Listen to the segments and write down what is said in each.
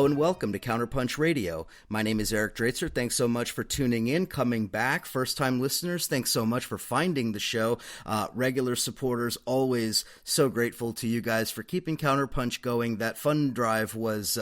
and welcome to Counterpunch Radio. My name is Eric Draitzer. Thanks so much for tuning in, coming back. First-time listeners, thanks so much for finding the show. Regular supporters, always so grateful to you guys for keeping Counterpunch going. That fund drive was...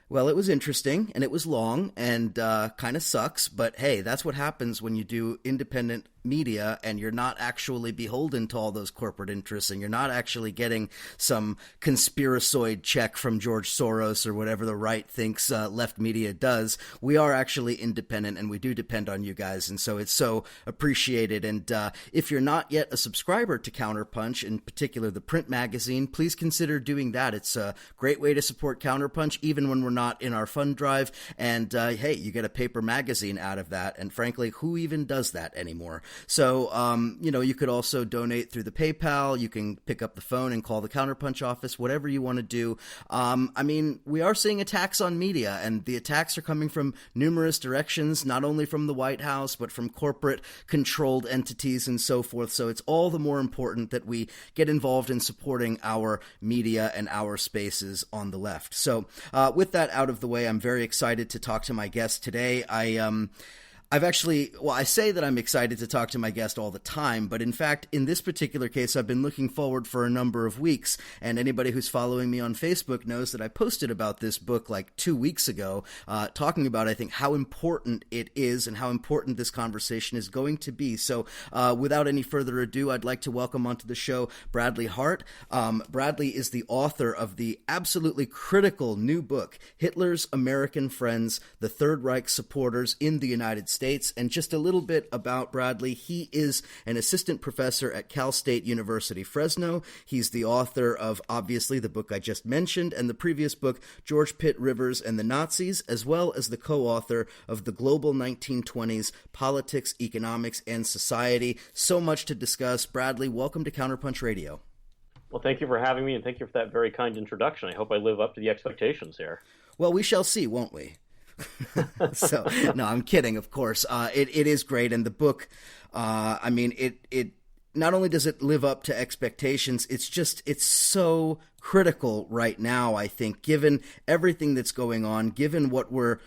Well, it was interesting, and it was long, and kind of sucks, but hey, that's what happens when you do independent media and you're not actually beholden to all those corporate interests, and you're not actually getting some conspiracoid check from George Soros or whatever the right thinks left media does. We are actually independent, and we do depend on you guys, and so it's so appreciated. And if you're not yet a subscriber to Counterpunch, in particular the print magazine, please consider doing that. It's a great way to support Counterpunch, even when we're not in our fund drive, and hey, you get a paper magazine out of that, and frankly, who even does that anymore? So, you could also donate through the PayPal. You can pick up the phone and call the Counterpunch office, whatever you want to do. We are seeing attacks on media, and the attacks are coming from numerous directions, not only from the White House, but from corporate-controlled entities and so forth. So it's all the more important that we get involved in supporting our media and our spaces on the left. So with that out of the way, I'm very excited to talk to my guest today. I say that I'm excited to talk to my guest all the time, but in fact, in this particular case, I've been looking forward for a number of weeks, and anybody who's following me on Facebook knows that I posted about this book like 2 weeks ago, talking about, I think, how important it is and how important this conversation is going to be. So without any further ado, I'd like to welcome onto the show Bradley Hart. Bradley is the author of the absolutely critical new book, Hitler's American Friends, the Third Reich Supporters in the United States. And just a little bit about Bradley. He is an assistant professor at Cal State University, Fresno. He's the author of, obviously, the book I just mentioned, and the previous book, George Pitt Rivers and the Nazis, as well as the co-author of The Global 1920s, Politics, Economics, and Society. So much to discuss. Bradley, welcome to Counterpunch Radio. Well, thank you for having me, and thank you for that very kind introduction. I hope I live up to the expectations here. Well, we shall see, won't we? So, no, I'm kidding, of course. It is great, and the book, it not only does it live up to expectations, it's so critical right now, I think, given everything that's going on, given what we're,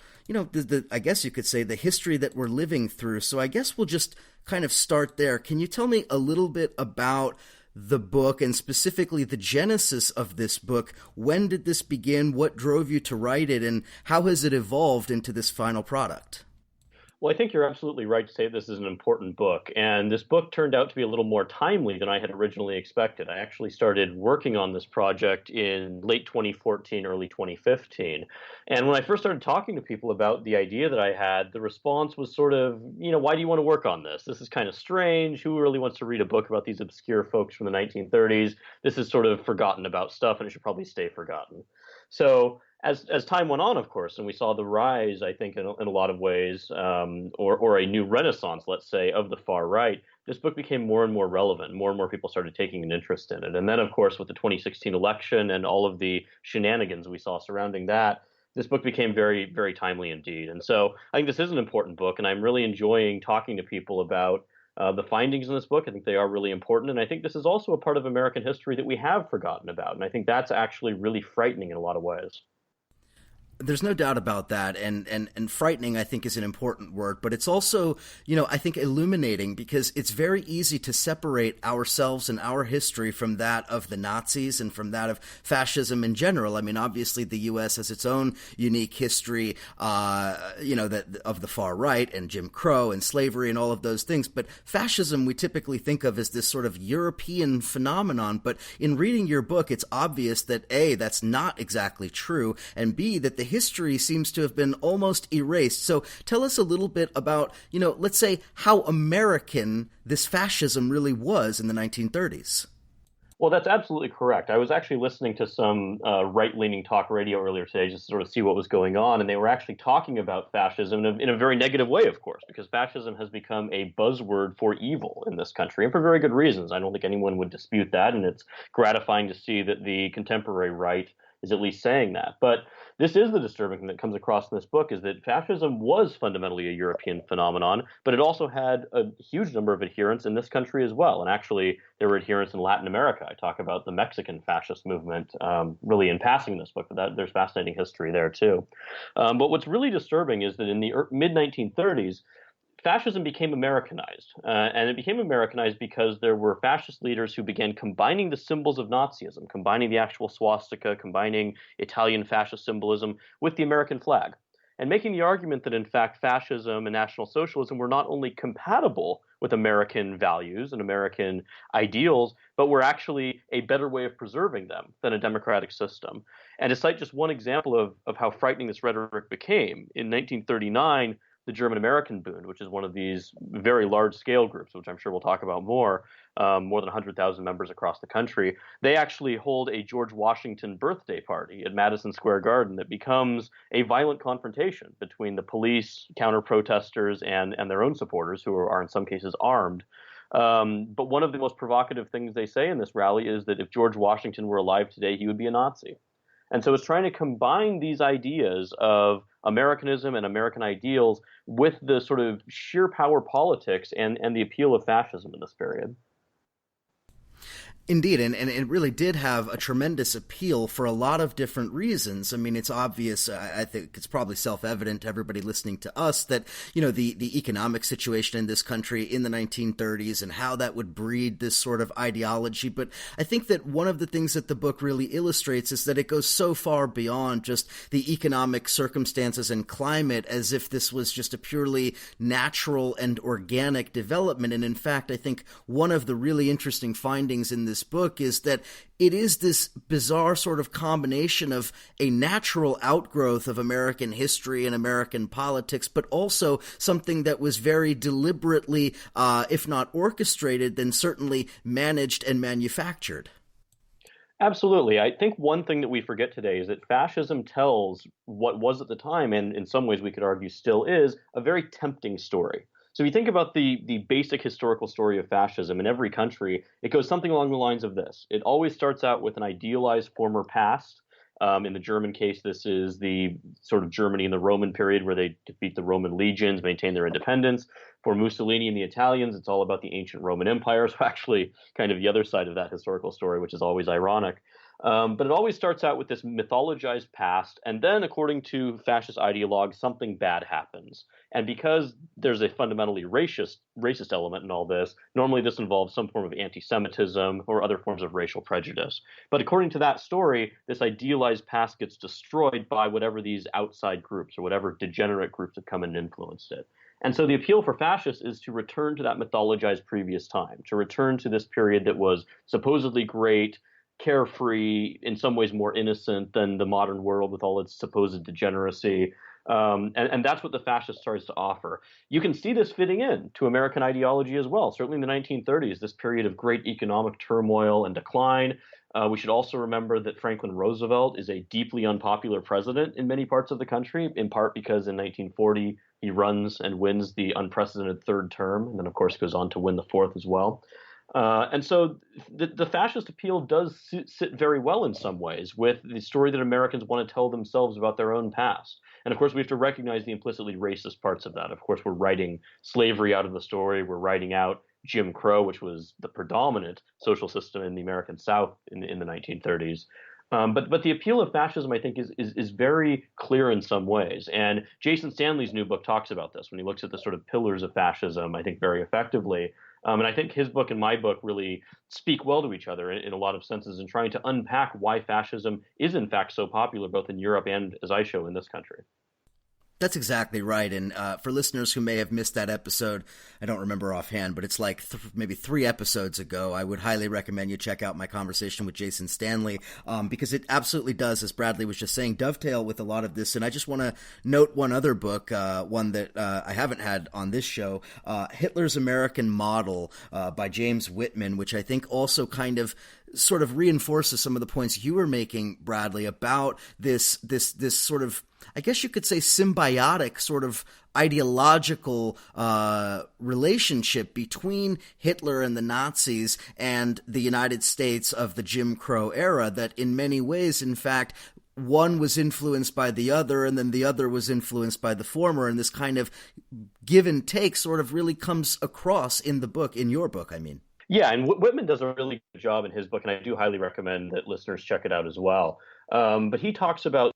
I guess you could say the history that we're living through. So I guess we'll just kind of start there. Can you tell me a little bit about the book, and specifically the genesis of this book? When did this begin? What drove you to write it? And how has it evolved into this final product? Well, I think you're absolutely right to say this is an important book. And this book turned out to be a little more timely than I had originally expected. I actually started working on this project in late 2014, early 2015. And when I first started talking to people about the idea that I had, the response was sort of, why do you want to work on this? This is kind of strange. Who really wants to read a book about these obscure folks from the 1930s? This is sort of forgotten about stuff, and it should probably stay forgotten. So as time went on, of course, and we saw the rise, I think, in a lot of ways, or a new renaissance, let's say, of the far right, this book became more and more relevant. More and more people started taking an interest in it. And then, of course, with the 2016 election and all of the shenanigans we saw surrounding that, this book became very, very timely indeed. And so I think this is an important book, and I'm really enjoying talking to people about the findings in this book. I think they are really important. And I think this is also a part of American history that we have forgotten about. And I think that's actually really frightening in a lot of ways. There's no doubt about that, and frightening, I think, is an important word, but it's also, I think illuminating, because it's very easy to separate ourselves and our history from that of the Nazis and from that of fascism in general. I mean, obviously the U.S. has its own unique history, that of the far right and Jim Crow and slavery and all of those things, but fascism we typically think of as this sort of European phenomenon. But in reading your book, it's obvious that A, that's not exactly true, and B, that the history seems to have been almost erased. So tell us a little bit about, let's say, how American this fascism really was in the 1930s. Well, that's absolutely correct. I was actually listening to some right-leaning talk radio earlier today just to sort of see what was going on, and they were actually talking about fascism in a very negative way, of course, because fascism has become a buzzword for evil in this country, and for very good reasons. I don't think anyone would dispute that, and it's gratifying to see that the contemporary right is at least saying that. But this is the disturbing thing that comes across in this book, is that fascism was fundamentally a European phenomenon, but it also had a huge number of adherents in this country as well. And actually, there were adherents in Latin America. I talk about the Mexican fascist movement really in passing in this book, but there's fascinating history there too. But what's really disturbing is that in the mid-1930s, fascism became Americanized. And it became Americanized because there were fascist leaders who began combining the symbols of Nazism, combining the actual swastika, combining Italian fascist symbolism with the American flag, and making the argument that, in fact, fascism and National Socialism were not only compatible with American values and American ideals, but were actually a better way of preserving them than a democratic system. And to cite just one example of how frightening this rhetoric became, in 1939, the German-American Bund, which is one of these very large-scale groups, which I'm sure we'll talk about more than 100,000 members across the country, they actually hold a George Washington birthday party at Madison Square Garden that becomes a violent confrontation between the police, counter-protesters, and their own supporters, who are in some cases armed. But one of the most provocative things they say in this rally is that if George Washington were alive today, he would be a Nazi. And so it's trying to combine these ideas of Americanism and American ideals with the sort of sheer power politics and the appeal of fascism in this period. Indeed, and it really did have a tremendous appeal for a lot of different reasons. I mean, it's obvious, I think it's probably self-evident to everybody listening to us that, you know, the economic situation in this country in the 1930s and how that would breed this sort of ideology. But I think that one of the things that the book really illustrates is that it goes so far beyond just the economic circumstances and climate as if this was just a purely natural and organic development. And in fact, I think one of the really interesting findings in this book is that it is this bizarre sort of combination of a natural outgrowth of American history and American politics, but also something that was very deliberately, if not orchestrated, then certainly managed and manufactured. Absolutely. I think one thing that we forget today is that fascism tells what was at the time, and in some ways we could argue still is, a very tempting story. So if you think about the basic historical story of fascism in every country, it goes something along the lines of this. It always starts out with an idealized former past. In the German case, this is the sort of Germany in the Roman period where they defeat the Roman legions, maintain their independence. For Mussolini and the Italians, it's all about the ancient Roman Empire. So actually kind of the other side of that historical story, which is always ironic. But it always starts out with this mythologized past, and then, according to fascist ideologues, something bad happens. And because there's a fundamentally racist element in all this, normally this involves some form of anti-Semitism or other forms of racial prejudice. But according to that story, this idealized past gets destroyed by whatever these outside groups or whatever degenerate groups have come and influenced it. And so the appeal for fascists is to return to that mythologized previous time, to return to this period that was supposedly great, carefree, in some ways more innocent than the modern world with all its supposed degeneracy. And that's what the fascist tries to offer. You can see this fitting in to American ideology as well. Certainly in the 1930s, this period of great economic turmoil and decline. We should also remember that Franklin Roosevelt is a deeply unpopular president in many parts of the country, in part because in 1940 he runs and wins the unprecedented third term, and then of course goes on to win the fourth as well. And so the fascist appeal does sit very well in some ways with the story that Americans want to tell themselves about their own past. And of course, we have to recognize the implicitly racist parts of that. Of course, we're writing slavery out of the story. We're writing out Jim Crow, which was the predominant social system in the American South in the 1930s. But the appeal of fascism, I think, is very clear in some ways. And Jason Stanley's new book talks about this when he looks at the sort of pillars of fascism, I think, very effectively. And I think his book and my book really speak well to each other in a lot of senses in trying to unpack why fascism is, in fact, so popular both in Europe and, as I show, in this country. That's exactly right. And for listeners who may have missed that episode, I don't remember offhand, but it's like maybe 3 episodes ago, I would highly recommend you check out my conversation with Jason Stanley, because it absolutely does, as Bradley was just saying, dovetail with a lot of this. And I just want to note one other book, one that I haven't had on this show, Hitler's American Model by James Whitman, which I think also kind of sort of reinforces some of the points you were making, Bradley, about this sort of, I guess you could say, symbiotic sort of ideological relationship between Hitler and the Nazis and the United States of the Jim Crow era, that in many ways, in fact, one was influenced by the other, and then the other was influenced by the former, and this kind of give and take sort of really comes across in the book, in your book, I mean. Yeah, and Whitman does a really good job in his book, and I do highly recommend that listeners check it out as well. But he talks about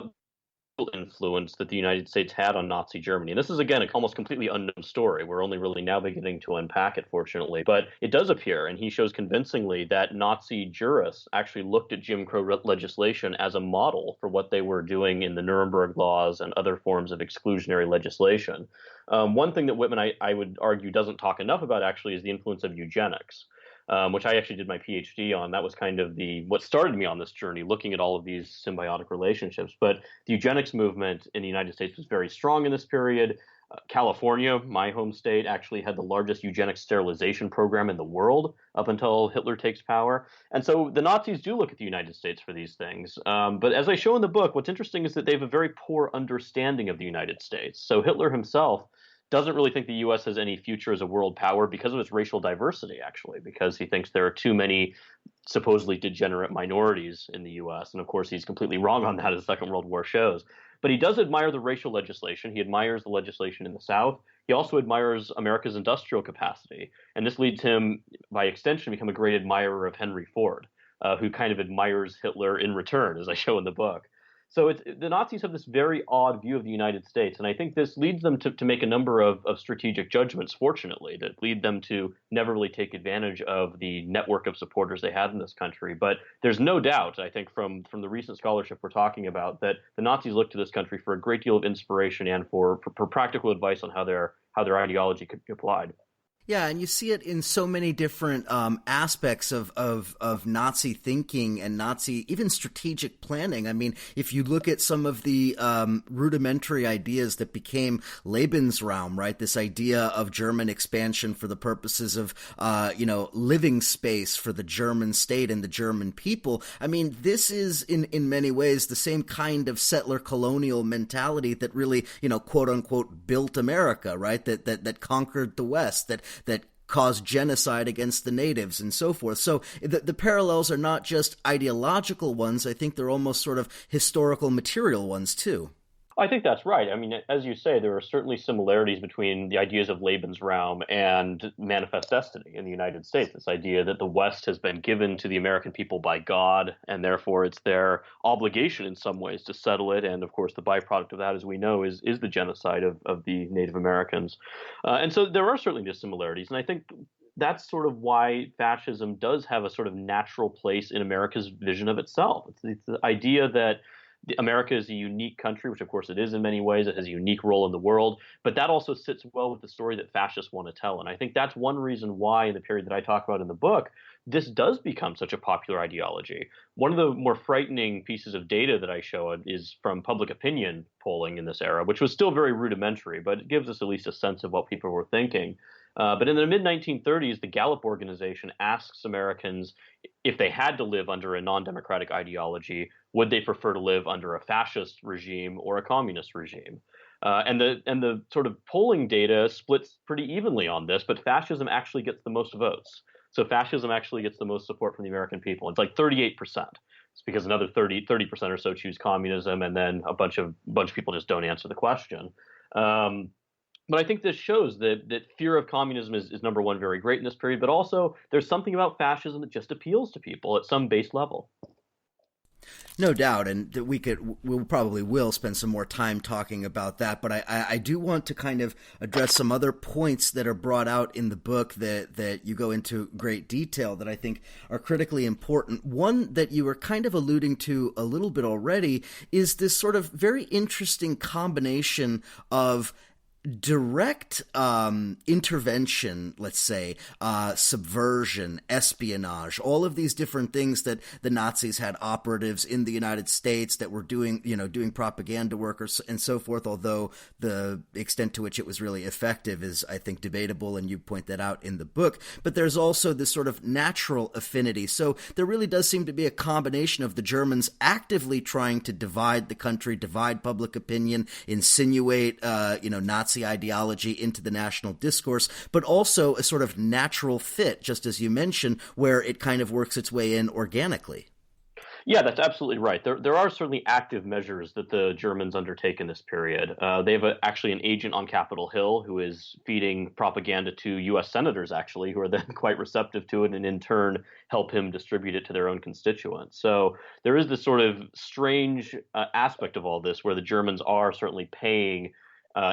influence that the United States had on Nazi Germany. And this is, again, an almost completely unknown story. We're only really now beginning to unpack it, fortunately. But it does appear, and he shows convincingly, that Nazi jurists actually looked at Jim Crow legislation as a model for what they were doing in the Nuremberg laws and other forms of exclusionary legislation. One thing that Whitman, I would argue, doesn't talk enough about, actually, is the influence of eugenics. Which I actually did my PhD on. That was kind of what started me on this journey, looking at all of these symbiotic relationships. But the eugenics movement in the United States was very strong in this period. California, my home state, actually had the largest eugenics sterilization program in the world up until Hitler takes power. And so the Nazis do look at the United States for these things. But as I show in the book, what's interesting is that they have a very poor understanding of the United States. So Hitler himself doesn't really think the U.S. has any future as a world power because of its racial diversity, actually, because he thinks there are too many supposedly degenerate minorities in the U.S. And of course, he's completely wrong on that, as the Second World War shows. But he does admire the racial legislation. He admires the legislation in the South. He also admires America's industrial capacity. And this leads him, by extension, to become a great admirer of Henry Ford, who kind of admires Hitler in return, as I show in the book. So the Nazis have this very odd view of the United States, and I think this leads them to make a number of strategic judgments, fortunately, that lead them to never really take advantage of the network of supporters they had in this country. But there's no doubt, I think, from the recent scholarship we're talking about, that the Nazis looked to this country for a great deal of inspiration and for practical advice on how their ideology could be applied. Yeah, and you see it in so many different aspects of Nazi thinking and Nazi, even strategic planning. I mean, if you look at some of the rudimentary ideas that became Lebensraum, right? This idea of German expansion for the purposes of, living space for the German state and the German people. I mean, this is in many ways the same kind of settler colonial mentality that really, quote unquote, built America, right? That conquered the West, that caused genocide against the natives and so forth. So the parallels are not just ideological ones. I think they're almost sort of historical material ones too. I think that's right. I mean, as you say, there are certainly similarities between the ideas of Lebensraum and manifest destiny in the United States. This idea that the West has been given to the American people by God, and therefore it's their obligation in some ways to settle it. And of course, the byproduct of that, as we know, is the genocide of the Native Americans. And so there are certainly dissimilarities. And I think that's sort of why fascism does have a sort of natural place in America's vision of itself. It's the idea that America is a unique country, which of course it is in many ways. It has a unique role in the world, but that also sits well with the story that fascists want to tell. And I think that's one reason why, in the period that I talk about in the book, this does become such a popular ideology. One of the more frightening pieces of data that I show is from public opinion polling in this era, which was still very rudimentary, but it gives us at least a sense of what people were thinking. But in the mid-1930s, the Gallup organization asks Americans if they had to live under a non-democratic ideology, would they prefer to live under a fascist regime or a communist regime? And the sort of polling data splits pretty evenly on this, but fascism actually gets the most votes. So fascism actually gets the most support from the American people. It's like 38%. It's because another 30% or so choose communism, and then a bunch of people just don't answer the question. But I think this shows that fear of communism is number one, very great in this period, but also there's something about fascism that just appeals to people at some base level. No doubt, and that we'll probably spend some more time talking about that, but I do want to kind of address some other points that are brought out in the book that you go into great detail that I think are critically important. One that you were kind of alluding to a little bit already is this sort of very interesting combination of direct intervention, let's say, subversion, espionage, all of these different things that the Nazis had operatives in the United States that were doing propaganda work and so forth, although the extent to which it was really effective is, I think, debatable, and you point that out in the book. But there's also this sort of natural affinity. So there really does seem to be a combination of the Germans actively trying to divide the country, divide public opinion, insinuate, Nazi ideology into the national discourse, but also a sort of natural fit, just as you mentioned, where it kind of works its way in organically. Yeah, that's absolutely right. There are certainly active measures that the Germans undertake in this period. They have actually an agent on Capitol Hill who is feeding propaganda to U.S. senators, actually, who are then quite receptive to it and in turn help him distribute it to their own constituents. So there is this sort of strange aspect of all this where the Germans are certainly paying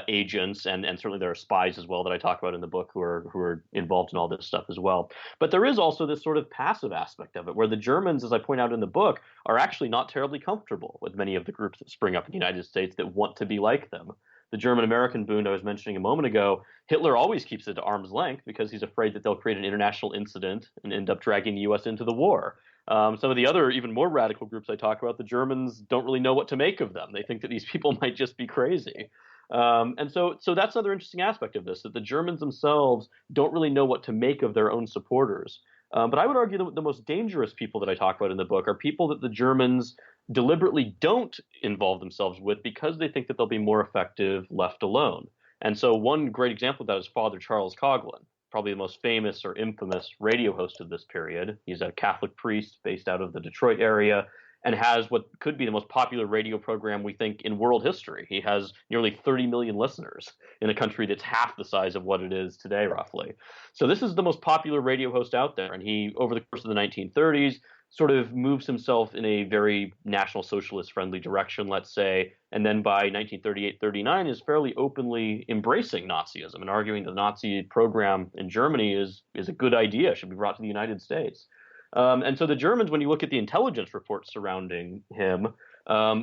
agents, and certainly there are spies as well that I talk about in the book who are involved in all this stuff as well. But there is also this sort of passive aspect of it, where the Germans, as I point out in the book, are actually not terribly comfortable with many of the groups that spring up in the United States that want to be like them. The German-American Bund I was mentioning a moment ago, Hitler always keeps it to arm's length because he's afraid that they'll create an international incident and end up dragging the U.S. into the war. Some of the other, even more radical groups I talk about, the Germans don't really know what to make of them. They think that these people might just be crazy. And so that's another interesting aspect of this, that the Germans themselves don't really know what to make of their own supporters. But I would argue that the most dangerous people that I talk about in the book are people that the Germans deliberately don't involve themselves with because they think that they'll be more effective left alone. And so one great example of that is Father Charles Coughlin, probably the most famous or infamous radio host of this period. He's a Catholic priest based out of the Detroit area and has what could be the most popular radio program, we think, in world history. He has nearly 30 million listeners in a country that's half the size of what it is today, roughly. So this is the most popular radio host out there. And he, over the course of the 1930s, sort of moves himself in a very National Socialist friendly direction, let's say. And then by 1938-39 is fairly openly embracing Nazism and arguing the Nazi program in Germany is a good idea, should be brought to the United States. And so the Germans, when you look at the intelligence reports surrounding him,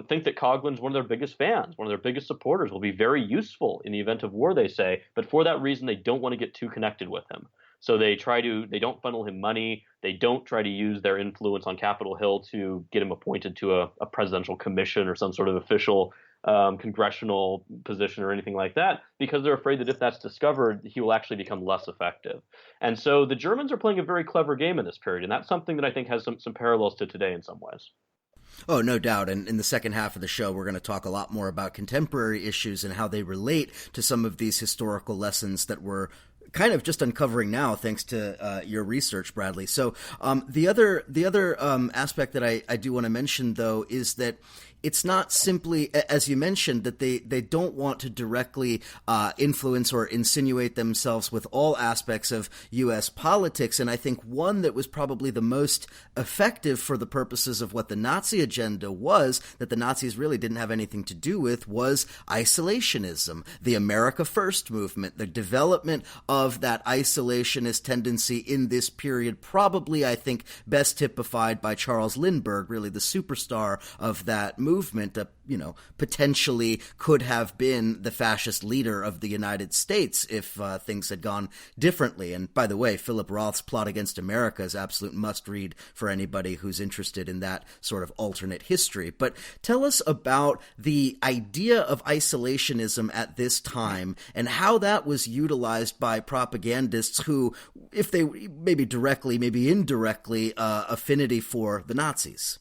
think that Coughlin's one of their biggest fans, one of their biggest supporters, will be very useful in the event of war, they say. But for that reason, they don't want to get too connected with him. So they don't funnel him money. They don't try to use their influence on Capitol Hill to get him appointed to a presidential commission or some sort of official congressional position or anything like that, because they're afraid that if that's discovered, he will actually become less effective. And so the Germans are playing a very clever game in this period, and that's something that I think has some parallels to today in some ways. Oh, no doubt. And in the second half of the show, we're going to talk a lot more about contemporary issues and how they relate to some of these historical lessons that we're kind of just uncovering now, thanks to your research, Bradley. So the other aspect that I do want to mention, though, is that it's not simply, as you mentioned, that they don't want to directly influence or insinuate themselves with all aspects of U.S. politics. And I think one that was probably the most effective for the purposes of what the Nazi agenda was, that the Nazis really didn't have anything to do with, was isolationism, the America First movement, the development of that isolationist tendency in this period, probably, I think, best typified by Charles Lindbergh, really the superstar of that movement, potentially could have been the fascist leader of the United States if things had gone differently. And by the way, Philip Roth's Plot Against America is absolute must-read for anybody who's interested in that sort of alternate history. But tell us about the idea of isolationism at this time and how that was utilized by propagandists who, if they maybe directly, maybe indirectly, affinity for the Nazis.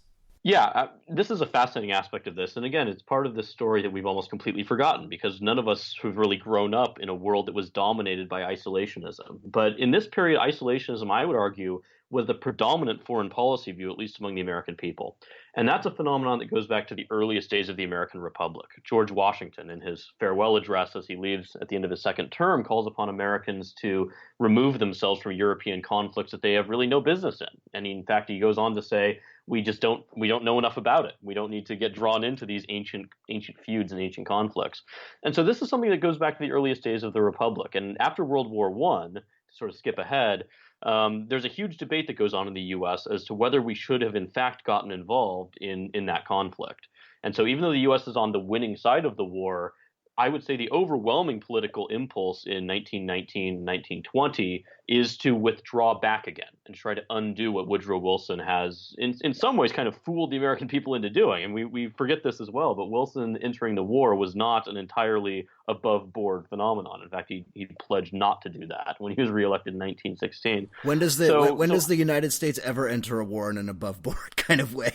Yeah, this is a fascinating aspect of this. And again, it's part of this story that we've almost completely forgotten because none of us have really grown up in a world that was dominated by isolationism. But in this period, isolationism, I would argue, was the predominant foreign policy view, at least among the American people. And that's a phenomenon that goes back to the earliest days of the American Republic. George Washington, in his farewell address as he leaves at the end of his second term, calls upon Americans to remove themselves from European conflicts that they have really no business in. And in fact, he goes on to say, we don't know enough about it. We don't need to get drawn into these ancient feuds and ancient conflicts. And so this is something that goes back to the earliest days of the Republic. And after World War I, to sort of skip ahead, there's a huge debate that goes on in the U.S. as to whether we should have in fact gotten involved in that conflict. And so even though the U.S. is on the winning side of the war, I would say the overwhelming political impulse in 1919, 1920 is to withdraw back again and try to undo what Woodrow Wilson has, in some ways, kind of fooled the American people into doing. And we forget this as well, but Wilson entering the war was not an entirely above board phenomenon. In fact, he pledged not to do that when he was reelected in 1916. When does the United States ever enter a war in an above board kind of way?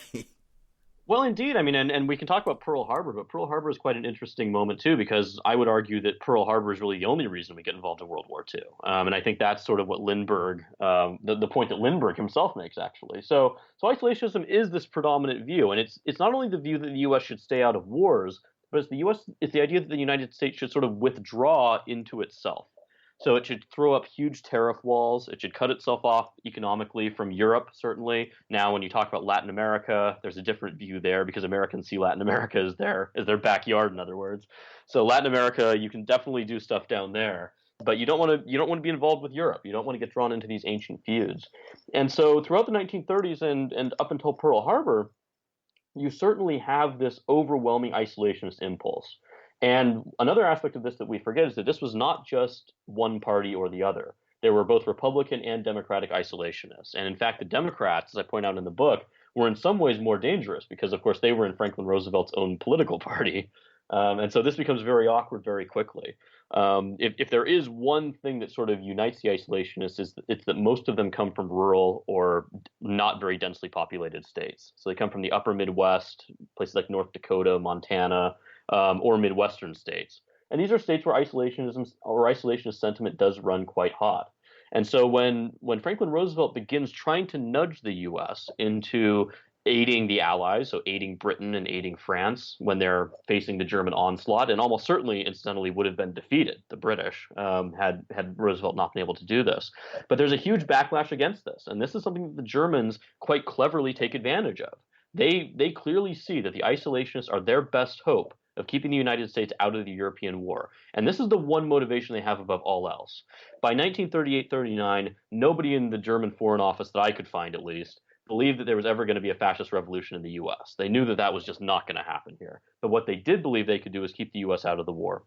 Well, indeed. I mean, and we can talk about Pearl Harbor, but Pearl Harbor is quite an interesting moment too, because I would argue that Pearl Harbor is really the only reason we get involved in World War II. And I think that's sort of what Lindbergh, the point that Lindbergh himself makes, actually. So isolationism is this predominant view, and it's not only the view that the U.S. should stay out of wars, but it's the idea that the United States should sort of withdraw into itself. So it should throw up huge tariff walls. It should cut itself off economically from Europe, certainly. Now, when you talk about Latin America, there's a different view there because Americans see Latin America as their backyard, in other words. So Latin America, you can definitely do stuff down there, but you don't want to be involved with Europe. You don't want to get drawn into these ancient feuds. And so throughout the 1930s and up until Pearl Harbor, you certainly have this overwhelming isolationist impulse. And another aspect of this that we forget is that this was not just one party or the other. There were both Republican and Democratic isolationists. And in fact, the Democrats, as I point out in the book, were in some ways more dangerous because, of course, they were in Franklin Roosevelt's own political party. And so this becomes very awkward very quickly. If there is one thing that sort of unites the isolationists, it's that most of them come from rural or not very densely populated states. So they come from the upper Midwest, places like North Dakota, Montana, or Midwestern states. And these are states where isolationist sentiment does run quite hot. And so when Franklin Roosevelt begins trying to nudge the U.S. into aiding the Allies, so aiding Britain and aiding France when they're facing the German onslaught, and almost certainly, incidentally, would have been defeated, the British, had Roosevelt not been able to do this. But there's a huge backlash against this, and this is something that the Germans quite cleverly take advantage of. They clearly see that the isolationists are their best hope of keeping the United States out of the European war. And this is the one motivation they have above all else. By 1938-39, nobody in the German Foreign Office that I could find, at least, believed that there was ever going to be a fascist revolution in the U.S. They knew that that was just not going to happen here. But what they did believe they could do is keep the U.S. out of the war.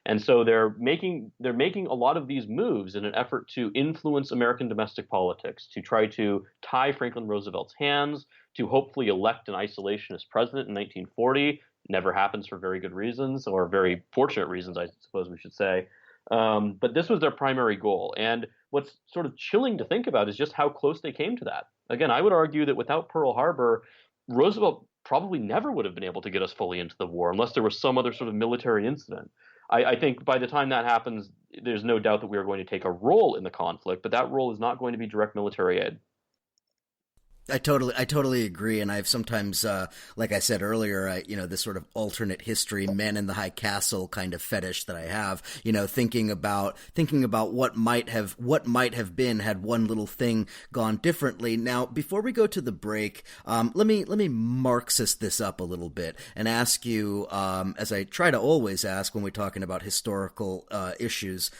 And so they're making a lot of these moves in an effort to influence American domestic politics, to try to tie Franklin Roosevelt's hands, to hopefully elect an isolationist president in 1940. Never happens for very good reasons, or very fortunate reasons, I suppose we should say. But this was their primary goal. And what's sort of chilling to think about is just how close they came to that. Again, I would argue that without Pearl Harbor, Roosevelt probably never would have been able to get us fully into the war unless there was some other sort of military incident. I think by the time that happens, there's no doubt that we are going to take a role in the conflict, but that role is not going to be direct military aid. I totally agree, and I've sometimes, like I said earlier, this sort of alternate history, men in the high castle kind of fetish that I have, thinking about what might have been had one little thing gone differently. Now, before we go to the break, let me Marxist this up a little bit and ask you, as I try to always ask when we're talking about historical issues.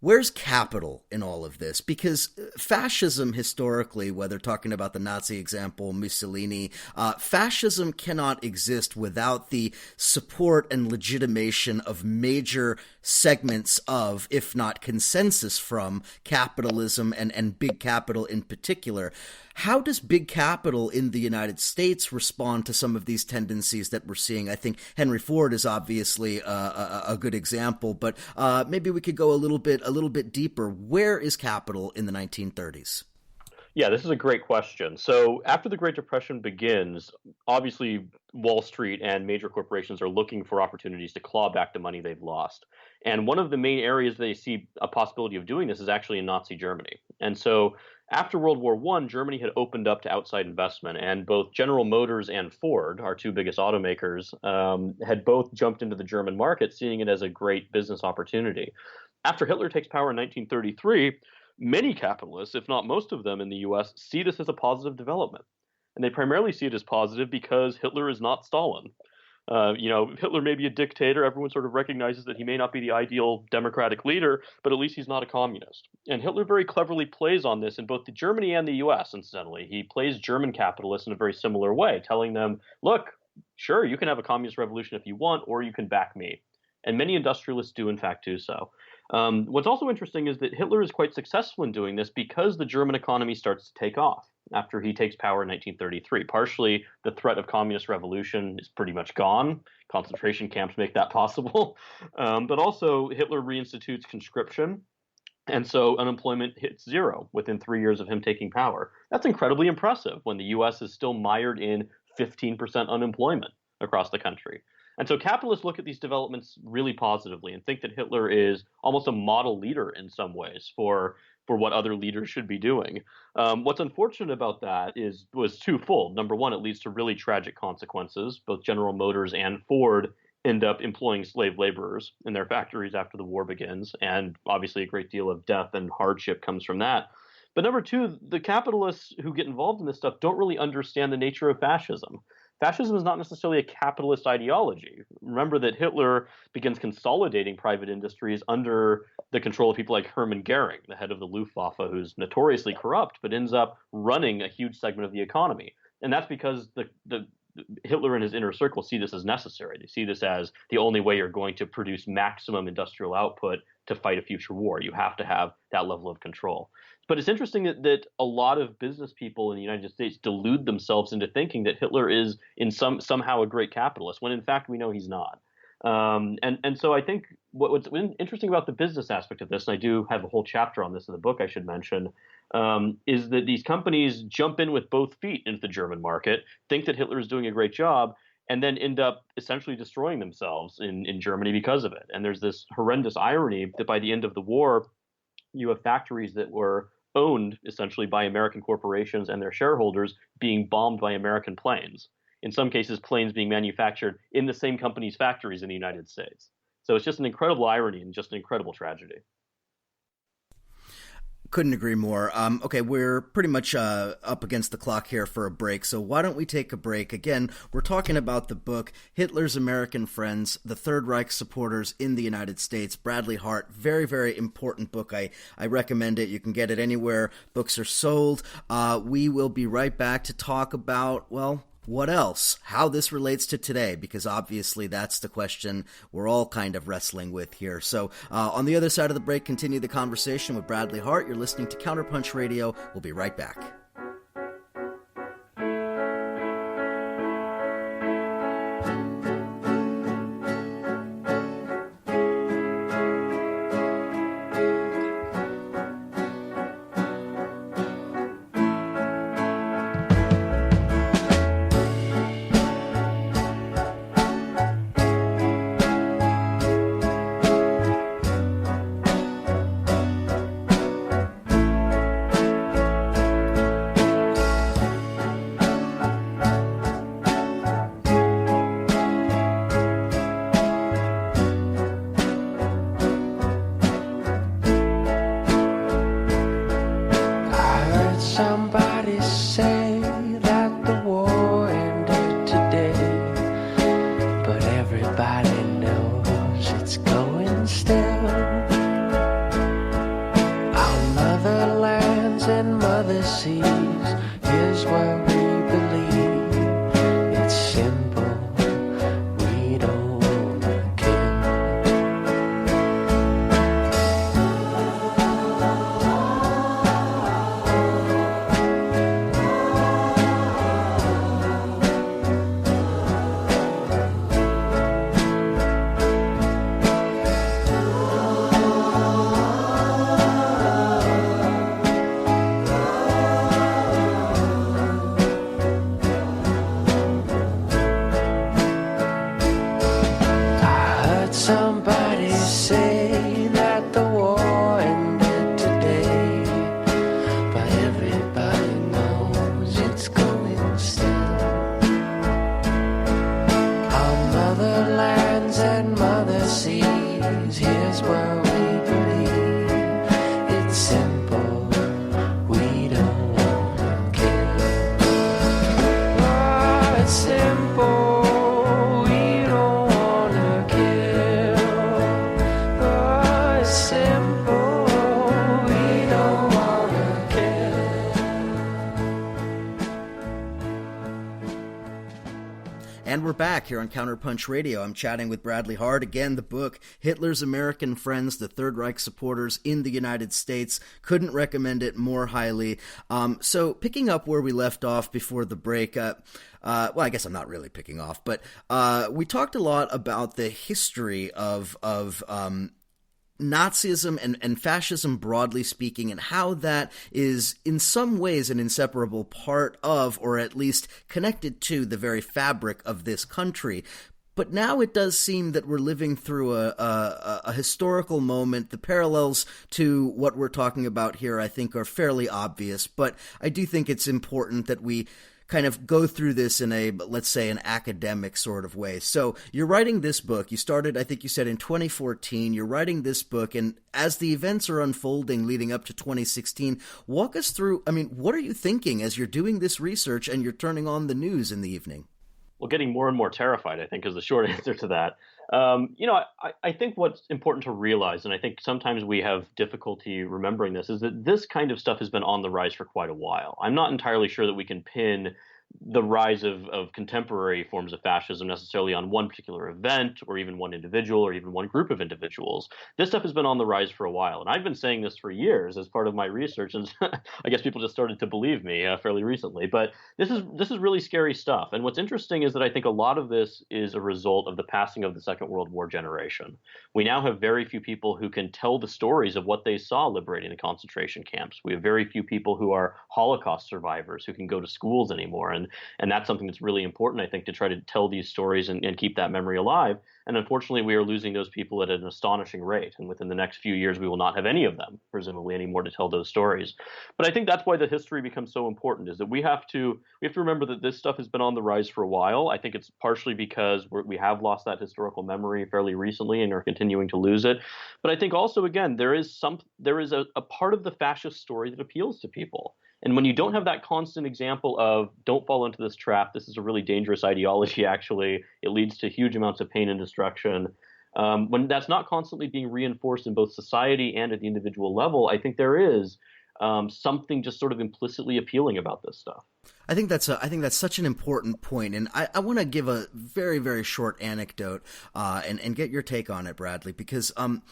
Where's capital in all of this? Because fascism historically, whether talking about the Nazi example, Mussolini, fascism cannot exist without the support and legitimation of major segments of, if not consensus from, capitalism and big capital in particular. How does big capital in the United States respond to some of these tendencies that we're seeing? I think Henry Ford is obviously a good example, but maybe we could go a little bit deeper. Where is capital in the 1930s? Yeah, this is a great question. So after the Great Depression begins, obviously Wall Street and major corporations are looking for opportunities to claw back the money they've lost. And one of the main areas they see a possibility of doing this is actually in Nazi Germany. And so after World War I, Germany had opened up to outside investment, and both General Motors and Ford, our two biggest automakers, had both jumped into the German market, seeing it as a great business opportunity. After Hitler takes power in 1933, many capitalists, if not most of them in the US, see this as a positive development. And they primarily see it as positive because Hitler is not Stalin. Hitler may be a dictator. Everyone sort of recognizes that he may not be the ideal democratic leader, but at least he's not a communist. And Hitler very cleverly plays on this in both Germany and the US, incidentally. He plays German capitalists in a very similar way, telling them, look, sure, you can have a communist revolution if you want, or you can back me. And many industrialists do, in fact, do so. What's also interesting is that Hitler is quite successful in doing this because the German economy starts to take off after he takes power in 1933. Partially, the threat of communist revolution is pretty much gone. Concentration camps make that possible. But also, Hitler reinstitutes conscription. And so unemployment hits zero within 3 years of him taking power. That's incredibly impressive when the US is still mired in 15% unemployment across the country. And so capitalists look at these developments really positively and think that Hitler is almost a model leader in some ways for what other leaders should be doing. What's unfortunate about that was twofold. Number one, it leads to really tragic consequences. Both General Motors and Ford end up employing slave laborers in their factories after the war begins, and obviously a great deal of death and hardship comes from that. But number two, the capitalists who get involved in this stuff don't really understand the nature of fascism. Fascism is not necessarily a capitalist ideology. Remember that Hitler begins consolidating private industries under the control of people like Hermann Goering, the head of the Luftwaffe, who's notoriously corrupt, but ends up running a huge segment of the economy. And that's because the Hitler and his inner circle see this as necessary. They see this as the only way you're going to produce maximum industrial output to fight a future war. You have to have that level of control. But it's interesting that a lot of business people in the United States delude themselves into thinking that Hitler is somehow a great capitalist, when in fact we know he's not. And so I think what's interesting about the business aspect of this, and I do have a whole chapter on this in the book I should mention, is that these companies jump in with both feet into the German market, think that Hitler is doing a great job, and then end up essentially destroying themselves in Germany because of it. And there's this horrendous irony that by the end of the war, you have factories that were owned essentially by American corporations and their shareholders being bombed by American planes. In some cases, planes being manufactured in the same company's factories in the United States. So it's just an incredible irony and just an incredible tragedy. Couldn't agree more. Okay, we're pretty much up against the clock here for a break, so why don't we take a break? Again, we're talking about the book, Hitler's American Friends, the Third Reich Supporters in the United States, Bradley Hart. Very, very important book. I recommend it. You can get it anywhere books are sold. We will be right back to talk about, well, what else? How this relates to today, because obviously that's the question we're all kind of wrestling with here. So on the other side of the break, continue the conversation with Bradley Hart. You're listening to Counterpunch Radio. We'll be right back. And we're back here on Counterpunch Radio. I'm chatting with Bradley Hart. Again, the book, Hitler's American Friends, the Third Reich Supporters in the United States. Couldn't recommend it more highly. So picking up where we left off before the break, well, I guess I'm not really picking off, but we talked a lot about the history of Nazism and fascism, broadly speaking, and how that is in some ways an inseparable part of, or at least connected to, the very fabric of this country. But now it does seem that we're living through a historical moment. The parallels to what we're talking about here, I think, are fairly obvious, but I do think it's important that we kind of go through this in a, let's say, an academic sort of way. So you're writing this book. You started, I think you said, in 2014. You're writing this book, and as the events are unfolding leading up to 2016, walk us through, I mean, what are you thinking as you're doing this research and you're turning on the news in the evening? Well, getting more and more terrified, I think, is the short answer to that. I think what's important to realize, and I think sometimes we have difficulty remembering this, is that this kind of stuff has been on the rise for quite a while. I'm not entirely sure that we can pin the rise of contemporary forms of fascism necessarily on one particular event or even one individual or even one group of individuals. This stuff has been on the rise for a while, and I've been saying this for years as part of my research, and I guess people just started to believe me fairly recently. But this is really scary stuff, and what's interesting is that I think a lot of this is a result of the passing of the Second World War generation. We now have very few people who can tell the stories of what they saw liberating the concentration camps. We have very few people who are Holocaust survivors who can go to schools anymore. And that's something that's really important, I think, to try to tell these stories and keep that memory alive. And unfortunately, we are losing those people at an astonishing rate. And within the next few years, we will not have any of them, presumably, anymore to tell those stories. But I think that's why the history becomes so important, is that we have to remember that this stuff has been on the rise for a while. I think it's partially because we have lost that historical memory fairly recently and are continuing to lose it. But I think also, again, there is a part of the fascist story that appeals to people. And when you don't have that constant example of don't fall into this trap, this is a really dangerous ideology, actually, it leads to huge amounts of pain and destruction. When that's not constantly being reinforced in both society and at the individual level, I think there is something just sort of implicitly appealing about this stuff. I think that's such an important point, and I want to give a very, very short anecdote and get your take on it, Bradley, because in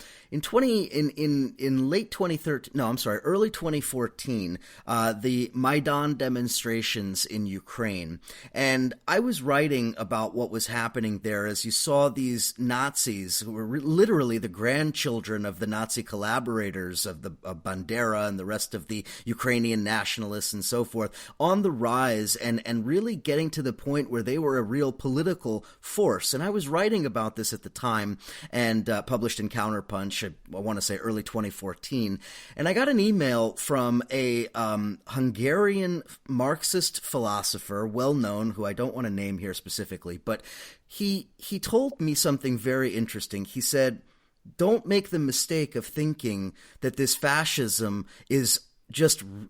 late 2013, no, I'm sorry, early 2014, the Maidan demonstrations in Ukraine, and I was writing about what was happening there as you saw these Nazis who were literally the grandchildren of the Nazi collaborators of Bandera and the rest of the Ukrainian nationalists and so forth on the rise and really getting to the point where they were a real political force. And I was writing about this at the time and published in Counterpunch, I want to say early 2014. And I got an email from a Hungarian Marxist philosopher, well known, who I don't want to name here specifically, but he told me something very interesting. He said, don't make the mistake of thinking that this fascism is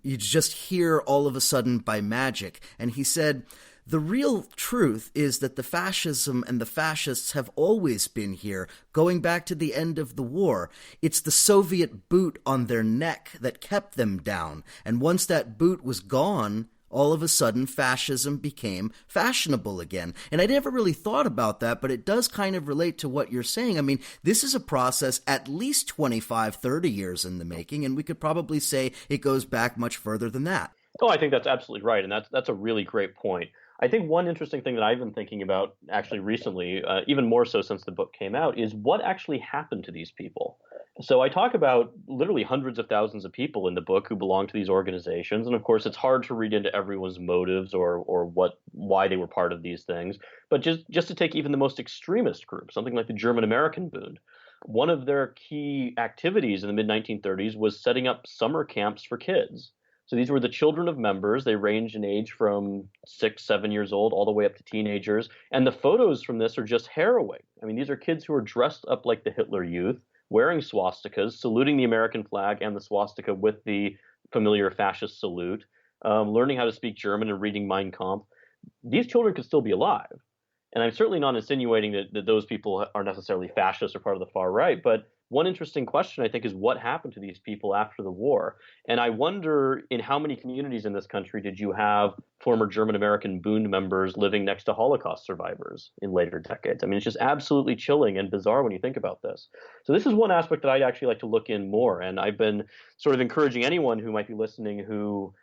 you just hear all of a sudden by magic. And he said, the real truth is that the fascism and the fascists have always been here, going back to the end of the war. It's the Soviet boot on their neck that kept them down. And once that boot was gone, all of a sudden, fascism became fashionable again. And I never really thought about that, but it does kind of relate to what you're saying. I mean, this is a process at least 25, 30 years in the making, and we could probably say it goes back much further than that. Oh, I think that's absolutely right, and that's a really great point. I think one interesting thing that I've been thinking about actually recently, even more so since the book came out, is what actually happened to these people. So I talk about literally hundreds of thousands of people in the book who belong to these organizations. And of course, it's hard to read into everyone's motives or why they were part of these things. But just to take even the most extremist group, something like the German American Bund, one of their key activities in the mid-1930s was setting up summer camps for kids. So these were the children of members. They range in age from 6, 7 years old all the way up to teenagers. And the photos from this are just harrowing. I mean, these are kids who are dressed up like the Hitler Youth, wearing swastikas, saluting the American flag and the swastika with the familiar fascist salute, learning how to speak German and reading Mein Kampf. These children could still be alive. And I'm certainly not insinuating that those people are necessarily fascists or part of the far right, but one interesting question, I think, is what happened to these people after the war? And I wonder in how many communities in this country did you have former German American Bund members living next to Holocaust survivors in later decades? I mean, it's just absolutely chilling and bizarre when you think about this. So this is one aspect that I'd actually like to look in more. And I've been sort of encouraging anyone who might be listening who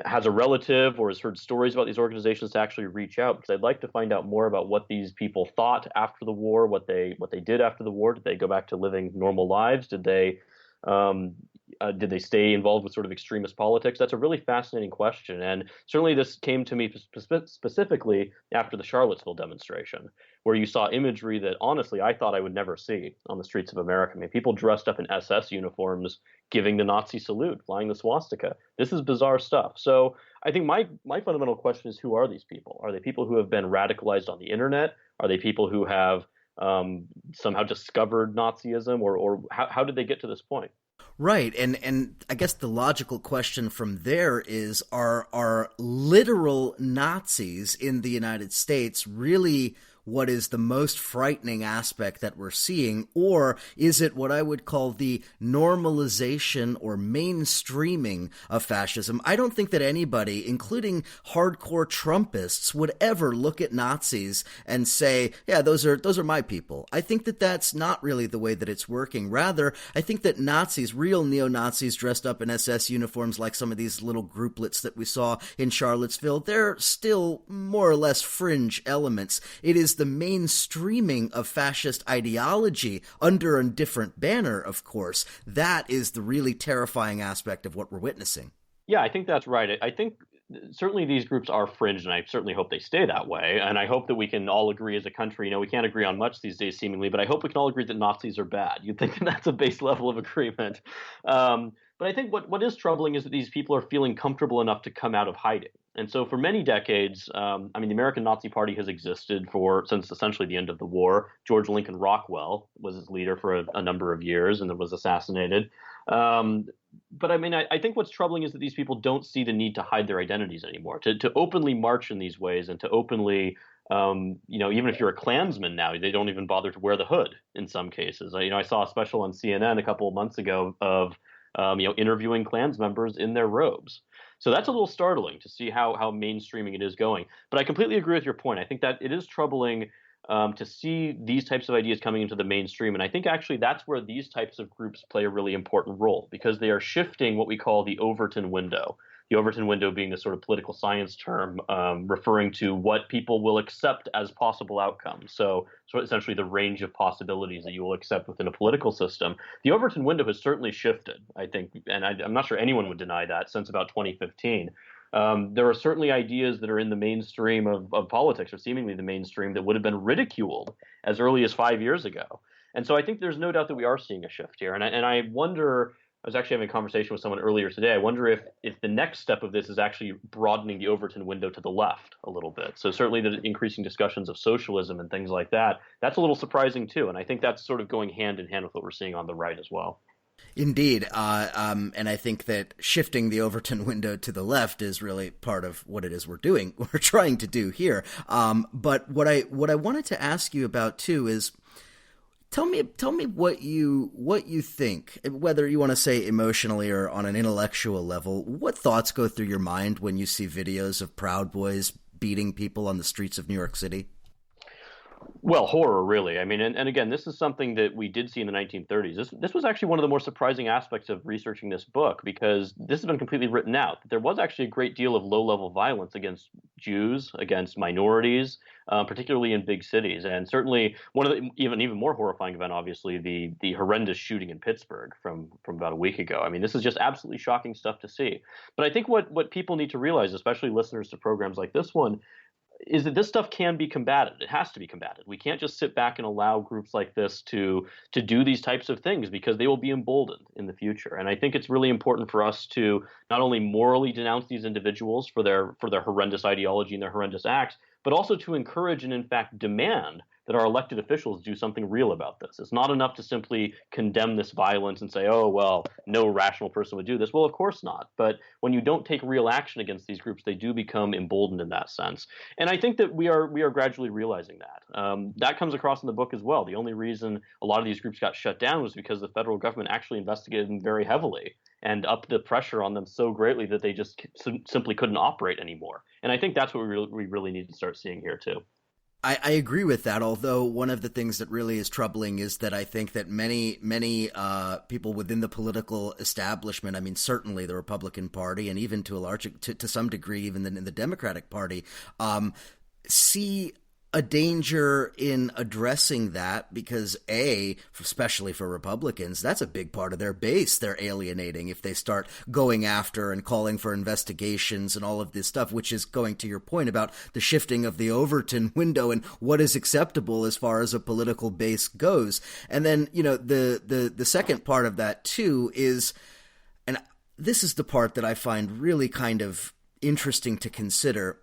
has a relative or has heard stories about these organizations to actually reach out, because I'd like to find out more about what these people thought after the war, what they did after the war. Did they go back to living normal lives? Um, did they stay involved with sort of extremist politics? That's a really fascinating question, and certainly this came to me specifically after the Charlottesville demonstration, where you saw imagery that honestly I thought I would never see on the streets of America. I mean, people dressed up in SS uniforms giving the Nazi salute, flying the swastika. This is bizarre stuff. So I think my fundamental question is, who are these people? Are they people who have been radicalized on the internet? Are they people who have somehow discovered Nazism, or how did they get to this point? Right, and I guess the logical question from there is: are literal Nazis in the United States really what is the most frightening aspect that we're seeing, or is it what I would call the normalization or mainstreaming of fascism? I don't think that anybody, including hardcore Trumpists, would ever look at Nazis and say, yeah, those are my people. I think that that's not really the way that it's working. Rather, I think that Nazis, real neo-Nazis dressed up in SS uniforms like some of these little grouplets that we saw in Charlottesville, they're still more or less fringe elements. It is the mainstreaming of fascist ideology under a different banner, of course. That is the really terrifying aspect of what we're witnessing. Yeah, I think that's right. I think certainly these groups are fringe, and I certainly hope they stay that way. And I hope that we can all agree as a country. We can't agree on much these days, seemingly, but I hope we can all agree that Nazis are bad. You'd think that that's a base level of agreement. But I think what is troubling is that these people are feeling comfortable enough to come out of hiding. And so for many decades, the American Nazi Party has existed since essentially the end of the war. George Lincoln Rockwell was its leader for a number of years and then was assassinated. But I think what's troubling is that these people don't see the need to hide their identities anymore, to openly march in these ways and to openly, even if you're a Klansman now, they don't even bother to wear the hood in some cases. I saw a special on CNN a couple of months ago of interviewing Klans members in their robes. So that's a little startling to see how mainstreaming it is going. But I completely agree with your point. I think that it is troubling to see these types of ideas coming into the mainstream. And I think actually that's where these types of groups play a really important role, because they are shifting what we call the Overton window. The Overton window being this sort of political science term referring to what people will accept as possible outcomes. So essentially the range of possibilities that you will accept within a political system. The Overton window has certainly shifted, I think, and I'm not sure anyone would deny that, since about 2015. There are certainly ideas that are in the mainstream of politics, or seemingly the mainstream, that would have been ridiculed as early as 5 years ago. And so I think there's no doubt that we are seeing a shift here. And I wonder, I was actually having a conversation with someone earlier today. I wonder if the next step of this is actually broadening the Overton window to the left a little bit. So certainly the increasing discussions of socialism and things like that, that's a little surprising too. And I think that's sort of going hand in hand with what we're seeing on the right as well. Indeed, and I think that shifting the Overton window to the left is really part of what it is we're trying to do here. But what I wanted to ask you about too is, tell me what you think, whether you want to say emotionally or on an intellectual level. What thoughts go through your mind when you see videos of Proud Boys beating people on the streets of New York City? Well, horror, really. I mean, and again, this is something that we did see in the 1930s. This was actually one of the more surprising aspects of researching this book, because this has been completely written out. There was actually a great deal of low-level violence against Jews, against minorities, particularly in big cities. And certainly one of the even more horrifying event, obviously, the horrendous shooting in Pittsburgh from about a week ago. I mean, this is just absolutely shocking stuff to see. But I think what people need to realize, especially listeners to programs like this one, is that this stuff can be combated. It has to be combated. We can't just sit back and allow groups like this to do these types of things, because they will be emboldened in the future. And I think it's really important for us to not only morally denounce these individuals for their horrendous ideology and their horrendous acts, but also to encourage and in fact demand that our elected officials do something real about this. It's not enough to simply condemn this violence and say, oh, well, no rational person would do this. Well, of course not. But when you don't take real action against these groups, they do become emboldened in that sense. And I think that we are gradually realizing that. That comes across in the book as well. The only reason a lot of these groups got shut down was because the federal government actually investigated them very heavily and upped the pressure on them so greatly that they just simply couldn't operate anymore. And I think that's what we really need to start seeing here too. I agree with that, although one of the things that really is troubling is that I think that many people within the political establishment, I mean, certainly the Republican Party and even to some degree even in the Democratic Party, see a danger in addressing that because especially for Republicans, that's a big part of their base they're alienating if they start going after and calling for investigations and all of this stuff, which is going to your point about the shifting of the Overton window and what is acceptable as far as a political base goes. And then, the second part of that too is, and this is the part that I find really kind of interesting to consider,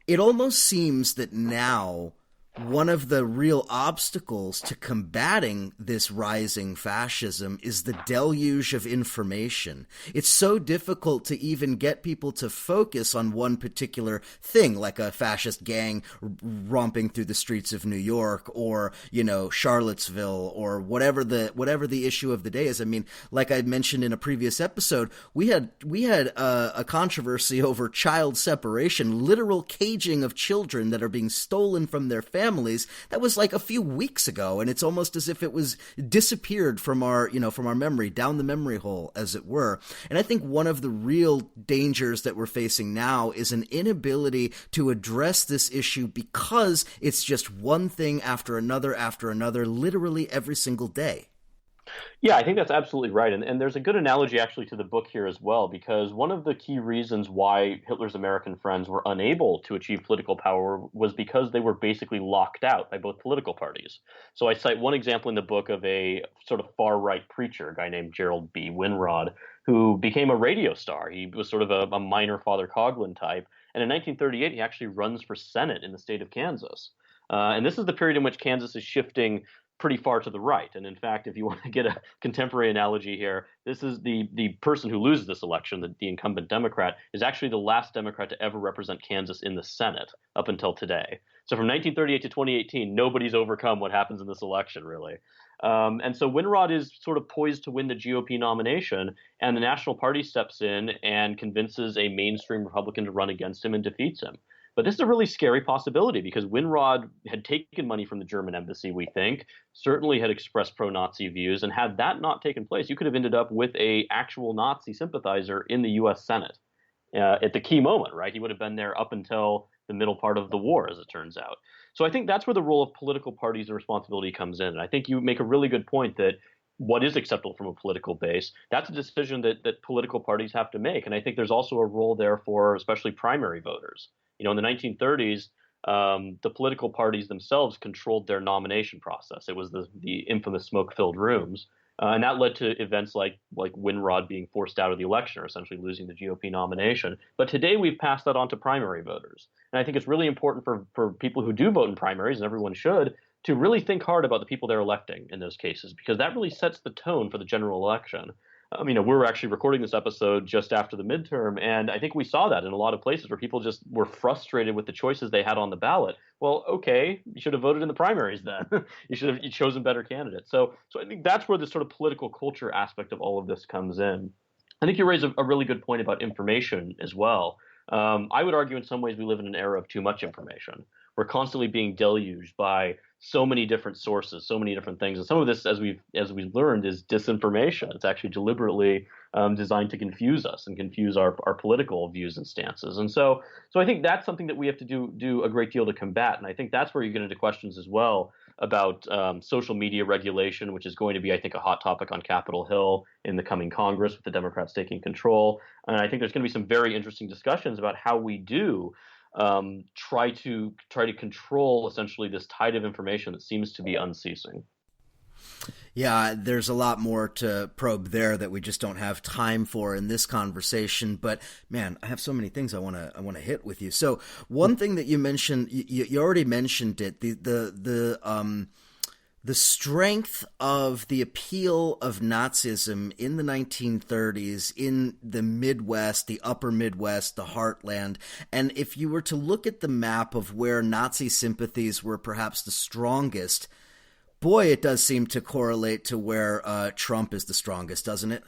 it almost seems that now one of the real obstacles to combating this rising fascism is the deluge of information. It's so difficult to even get people to focus on one particular thing, like a fascist gang romping through the streets of New York or, Charlottesville or whatever the issue of the day is. I mean, like I mentioned in a previous episode, we had a controversy over child separation, literal caging of children that are being stolen from their families. That was like a few weeks ago, and it's almost as if it was disappeared from our memory, down the memory hole, as it were. And I think one of the real dangers that we're facing now is an inability to address this issue because it's just one thing after another, literally every single day. Yeah, I think that's absolutely right. And there's a good analogy actually to the book here as well, because one of the key reasons why Hitler's American friends were unable to achieve political power was because they were basically locked out by both political parties. So I cite one example in the book of a sort of far-right preacher, a guy named Gerald B. Winrod, who became a radio star. He was sort of a minor Father Coughlin type. And in 1938, he actually runs for Senate in the state of Kansas. And this is the period in which Kansas is shifting pretty far to the right. And in fact, if you want to get a contemporary analogy here, this is the person who loses this election, the incumbent Democrat, is actually the last Democrat to ever represent Kansas in the Senate up until today. So from 1938 to 2018, nobody's overcome what happens in this election, really. And so Winrod is sort of poised to win the GOP nomination, and the National Party steps in and convinces a mainstream Republican to run against him and defeats him. But this is a really scary possibility because Winrod had taken money from the German embassy, we think, certainly had expressed pro-Nazi views, and had that not taken place, you could have ended up with a actual Nazi sympathizer in the U.S. Senate at the key moment, right? He would have been there up until the middle part of the war, as it turns out. So I think that's where the role of political parties and responsibility comes in. And I think you make a really good point that what is acceptable from a political base, that's a decision that political parties have to make. And I think there's also a role there for especially primary voters. In the 1930s, the political parties themselves controlled their nomination process. It was the infamous smoke-filled rooms, and that led to events like Winrod being forced out of the election or essentially losing the GOP nomination. But today we've passed that on to primary voters, and I think it's really important for people who do vote in primaries, and everyone should, to really think hard about the people they're electing in those cases, because that really sets the tone for the general election. We're actually recording this episode just after the midterm, and I think we saw that in a lot of places where people just were frustrated with the choices they had on the ballot. Well, okay, you should have voted in the primaries then. You chosen better candidates. So I think that's where the sort of political culture aspect of all of this comes in. I think you raise a really good point about information as well. I would argue in some ways we live in an era of too much information. We're constantly being deluged by so many different sources, so many different things. And some of this, as we've learned, is disinformation. It's actually deliberately designed to confuse us and confuse our political views and stances. And so I think that's something that we have to do a great deal to combat. And I think that's where you get into questions as well about social media regulation, which is going to be, I think, a hot topic on Capitol Hill in the coming Congress with the Democrats taking control. And I think there's going to be some very interesting discussions about how we do try to control essentially this tide of information that seems to be unceasing. Yeah, there's a lot more to probe there that we just don't have time for in this conversation. But man, I have so many things I want to hit with you. So one thing that you mentioned, you already mentioned it, the strength of the appeal of Nazism in the 1930s in the Midwest, the upper Midwest, the heartland. And if you were to look at the map of where Nazi sympathies were perhaps the strongest, boy, it does seem to correlate to where Trump is the strongest, doesn't it?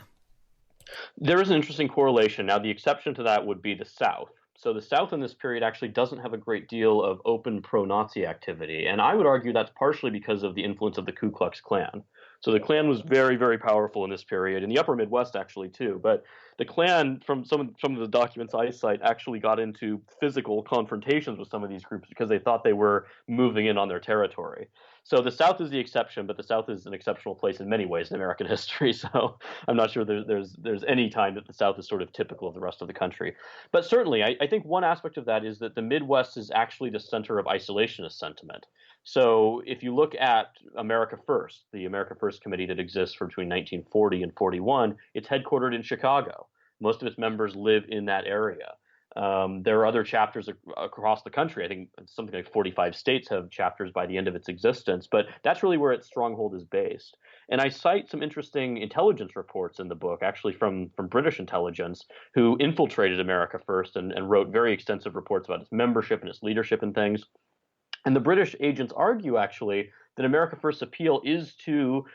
There is an interesting correlation. Now, the exception to that would be the South. So the South in this period actually doesn't have a great deal of open pro-Nazi activity, and I would argue that's partially because of the influence of the Ku Klux Klan. So the Klan was very, very powerful in this period, in the upper Midwest actually too. But the Klan, from some of the documents I cite, actually got into physical confrontations with some of these groups because they thought they were moving in on their territory. So the South is the exception, but the South is an exceptional place in many ways in American history. So I'm not sure there's any time that the South is sort of typical of the rest of the country. But certainly, I think one aspect of that is that the Midwest is actually the center of isolationist sentiment. So if you look at America First, the America First committee that exists for between 1940 and 41, it's headquartered in Chicago. Most of its members live in that area. There are other chapters across the country. I think something like 45 states have chapters by the end of its existence, but that's really where its stronghold is based. And I cite some interesting intelligence reports in the book, actually from British intelligence, who infiltrated America First and wrote very extensive reports about its membership and its leadership and things. And the British agents argue actually that America First's appeal is to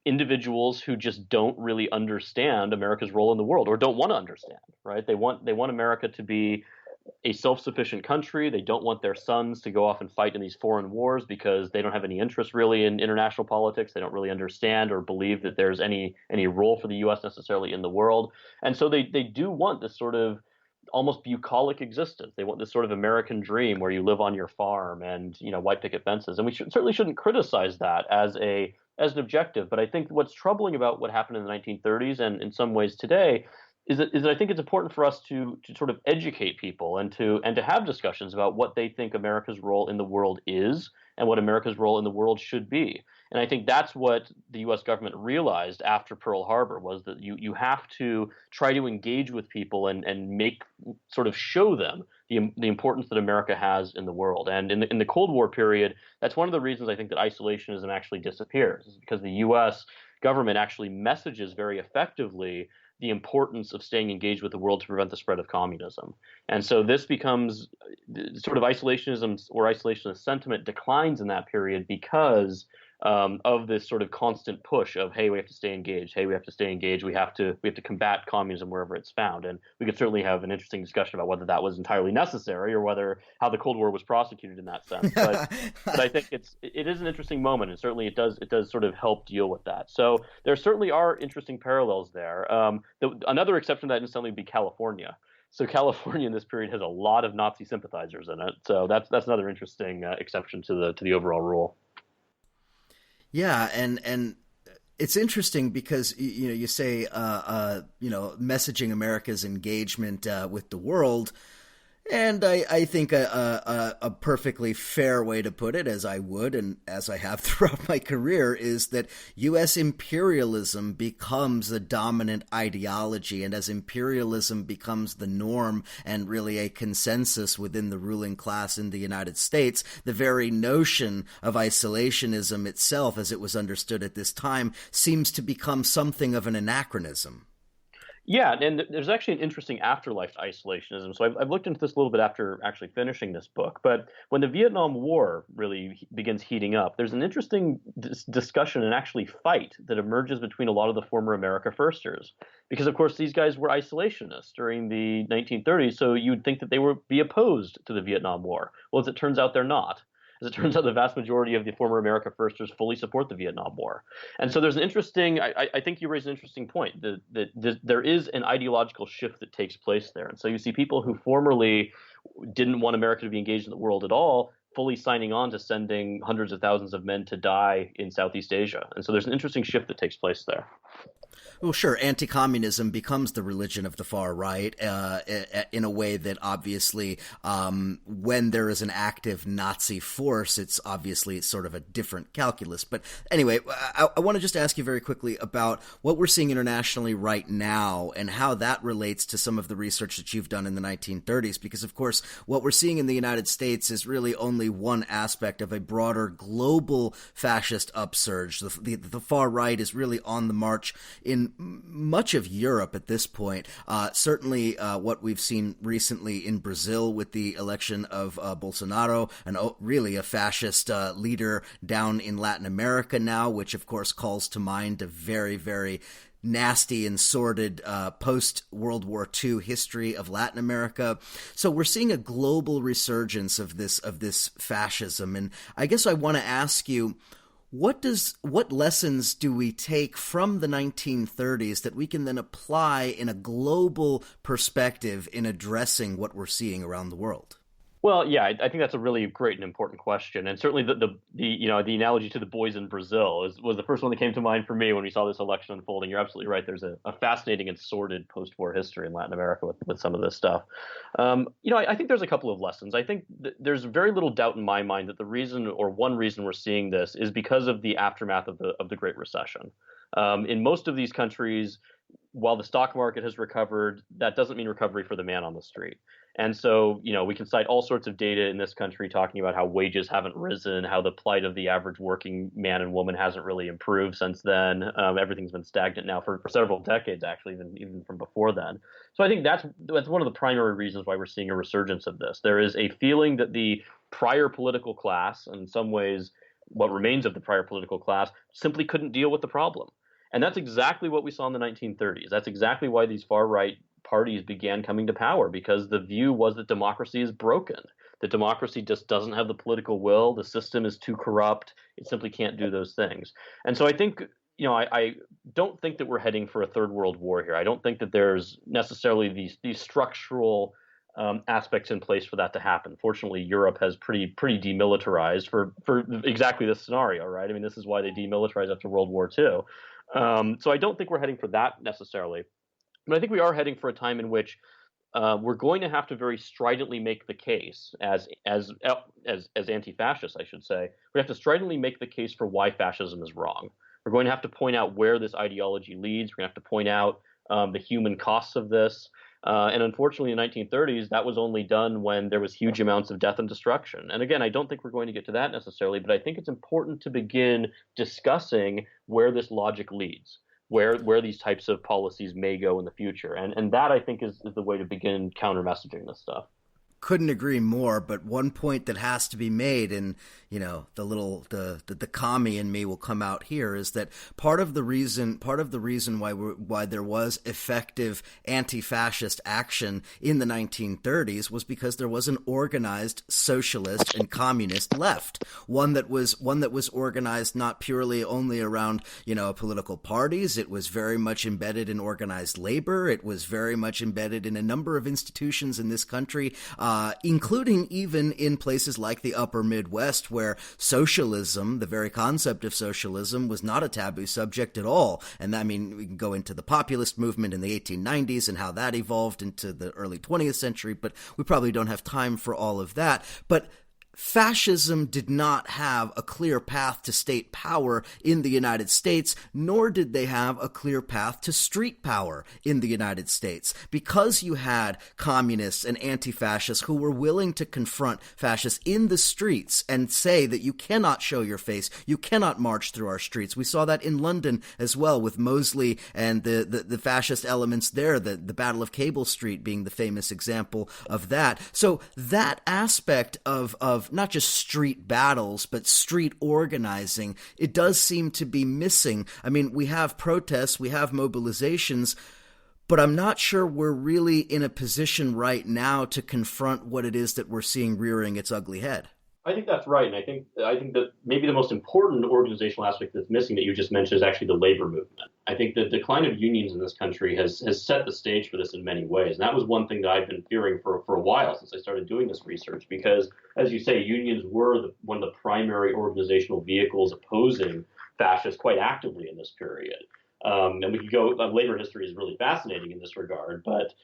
individuals who just don't really understand America's role in the world or don't want to understand, right? They want America to be a self-sufficient country. They don't want their sons to go off and fight in these foreign wars because they don't have any interest really in international politics. They don't really understand or believe that there's any role for the US necessarily in the world. And so they do want this sort of almost bucolic existence. They want this sort of American dream where you live on your farm and, white picket fences. And we certainly shouldn't criticize that as an objective. But I think what's troubling about what happened in the 1930s and in some ways today is that I think it's important for us to sort of educate people and to have discussions about what they think America's role in the world is and what America's role in the world should be. And I think that's what the U.S. government realized after Pearl Harbor was that you have to try to engage with people and make sort of show them the importance that America has in the world. And in the Cold War period, that's one of the reasons I think that isolationism actually disappears, is because the U.S. government actually messages very effectively the importance of staying engaged with the world to prevent the spread of communism. And so this becomes sort of isolationism or isolationist sentiment declines in that period because of this sort of constant push of, hey, we have to stay engaged. Hey, we have to stay engaged. We have to combat communism wherever it's found. And we could certainly have an interesting discussion about whether that was entirely necessary or how the Cold War was prosecuted in that sense. But I think it is an interesting moment, and certainly it does sort of help deal with that. So there certainly are interesting parallels there. Another exception to that instantly would be California. So California in this period has a lot of Nazi sympathizers in it. So that's another interesting exception to the overall rule. Yeah, and it's interesting because you say messaging America's engagement with the world. And I think a perfectly fair way to put it, as I would and as I have throughout my career, is that U.S. imperialism becomes the dominant ideology. And as imperialism becomes the norm and really a consensus within the ruling class in the United States, the very notion of isolationism itself, as it was understood at this time, seems to become something of an anachronism. Yeah, and there's actually an interesting afterlife to isolationism. So I've looked into this a little bit after actually finishing this book. But when the Vietnam War really begins heating up, there's an interesting discussion and actually fight that emerges between a lot of the former America Firsters. Because, of course, these guys were isolationists during the 1930s, so you'd think that they would be opposed to the Vietnam War. Well, as it turns out, they're not. As it turns out, the vast majority of the former America Firsters fully support the Vietnam War. And so there's an interesting, I think you raise an interesting point, that there is an ideological shift that takes place there. And so you see people who formerly didn't want America to be engaged in the world at all, fully signing on to sending hundreds of thousands of men to die in Southeast Asia. And so there's an interesting shift that takes place there. Well, sure, anti-communism becomes the religion of the far right in a way that obviously, when there is an active Nazi force, it's obviously sort of a different calculus. But anyway, I want to just ask you very quickly about what we're seeing internationally right now and how that relates to some of the research that you've done in the 1930s. Because, of course, what we're seeing in the United States is really only one aspect of a broader global fascist upsurge. The far right is really on the march in much of Europe at this point. Certainly what we've seen recently in Brazil with the election of Bolsonaro, and really a fascist leader down in Latin America now, which of course calls to mind a very, very nasty and sordid post-World War II history of Latin America. So we're seeing a global resurgence of this fascism. And I guess I want to ask you, what lessons do we take from the 1930s that we can then apply in a global perspective in addressing what we're seeing around the world? Well, yeah, I think that's a really great and important question, and certainly the analogy to the boys in Brazil was the first one that came to mind for me when we saw this election unfolding. You're absolutely right. There's a fascinating and sordid post-war history in Latin America with some of this stuff. I think there's a couple of lessons. I think there's very little doubt in my mind that the reason, or one reason, we're seeing this is because of the aftermath of the Great Recession. In most of these countries, while the stock market has recovered, that doesn't mean recovery for the man on the street. And so, we can cite all sorts of data in this country talking about how wages haven't risen, how the plight of the average working man and woman hasn't really improved since then. Everything's been stagnant now for several decades, actually, even from before then. So I think that's one of the primary reasons why we're seeing a resurgence of this. There is a feeling that the prior political class, and in some ways what remains of the prior political class, simply couldn't deal with the problem. And that's exactly what we saw in the 1930s. That's exactly why these far-right parties began coming to power, because the view was that democracy is broken, that democracy just doesn't have the political will, the system is too corrupt, it simply can't do those things. And so I think, I don't think that we're heading for a third world war here. I don't think that there's necessarily these structural aspects in place for that to happen. Fortunately, Europe has pretty demilitarized for exactly this scenario, right? I mean, this is why they demilitarized after World War II. So I don't think we're heading for that necessarily. But I think we are heading for a time in which we're going to have to very stridently make the case, as anti-fascists, I should say, we have to stridently make the case for why fascism is wrong. We're going to have to point out where this ideology leads. We're going to have to point out the human costs of this. And unfortunately, in the 1930s, that was only done when there was huge amounts of death and destruction. And again, I don't think we're going to get to that necessarily, but I think it's important to begin discussing where this logic leads, where these types of policies may go in the future. And that, I think, is the way to begin counter-messaging this stuff. Couldn't agree more, but one point that has to be made, and the commie in me will come out here, is that part of the reason why there was effective anti-fascist action in the 1930s was because there was an organized socialist and communist left, one that was organized not purely only around political parties. It was very much embedded in organized labor. It was very much embedded in a number of institutions in this country, including even in places like the upper Midwest, where socialism, the very concept of socialism, was not a taboo subject at all. And I mean, we can go into the populist movement in the 1890s and how that evolved into the early 20th century, but we probably don't have time for all of that. But fascism did not have a clear path to state power in the United States, nor did they have a clear path to street power in the United States. Because you had communists and anti-fascists who were willing to confront fascists in the streets and say that you cannot show your face, you cannot march through our streets. We saw that in London as well, with Mosley and the fascist elements there, the Battle of Cable Street being the famous example of that. So that aspect of not just street battles, but street organizing, it does seem to be missing. I mean, we have protests, we have mobilizations, but I'm not sure we're really in a position right now to confront what it is that we're seeing rearing its ugly head. I think that's right. And I think that maybe the most important organizational aspect that's missing that you just mentioned is actually the labor movement. I think the decline of unions in this country has set the stage for this in many ways. And that was one thing that I've been fearing for a while since I started doing this research, because, as you say, unions were one of the primary organizational vehicles opposing fascists quite actively in this period. And we could go, labor history is really fascinating in this regard, but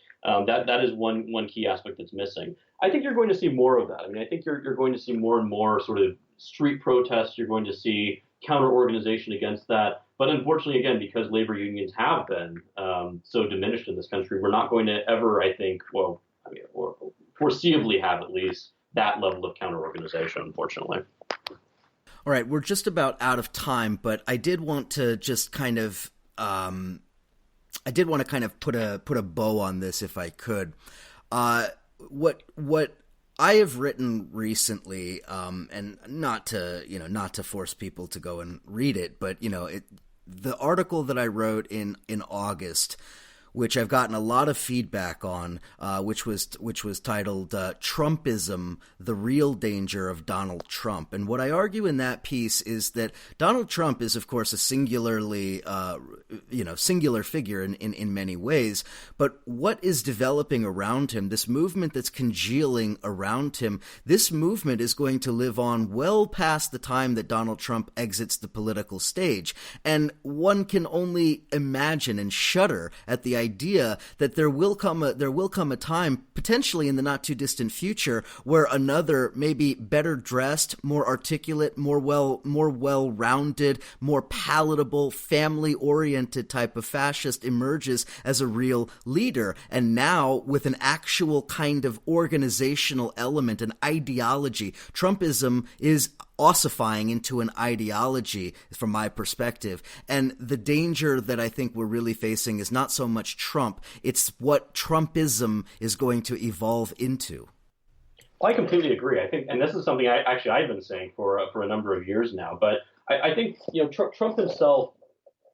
that is one key aspect that's missing. I think you're going to see more of that. I mean, I think you're going to see more and more sort of street protests. You're going to see counter-organization against that. But unfortunately, again, because labor unions have been so diminished in this country, we're not going to ever, I think, well, I mean, or foreseeably have at least that level of counter-organization, unfortunately. All right, we're just about out of time, but I did want to just kind of put a bow on this if I could. What I have written recently, and not to force people to go and read it, but the article that I wrote in August, which I've gotten a lot of feedback on, which was titled "Trumpism: The Real Danger of Donald Trump." And what I argue in that piece is that Donald Trump is, of course, a singular figure in many ways. But what is developing around him, this movement that's congealing around him, this movement is going to live on well past the time that Donald Trump exits the political stage. And one can only imagine and shudder at the idea that there will come a time, potentially in the not too distant future, where another, maybe better dressed, more articulate, more well-rounded, more palatable, family-oriented type of fascist emerges as a real leader. And now, with an actual kind of organizational element, an ideology, Trumpism is ossifying into an ideology from my perspective. And the danger that I think we're really facing is not so much Trump, it's what Trumpism is going to evolve into. Well, I completely agree. I think, and this is something I've been saying for a number of years now. But I think Trump himself.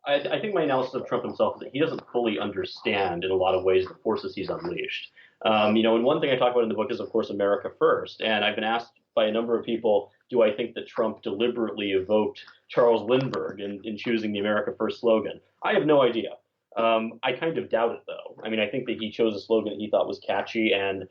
I think my analysis of Trump himself is that he doesn't fully understand in a lot of ways the forces he's unleashed. And one thing I talk about in the book is, of course, America First. And I've been asked by a number of people, do I think that Trump deliberately evoked Charles Lindbergh in choosing the America First slogan? I have no idea. I kind of doubt it, though. I mean, I think that he chose a slogan that he thought was catchy, and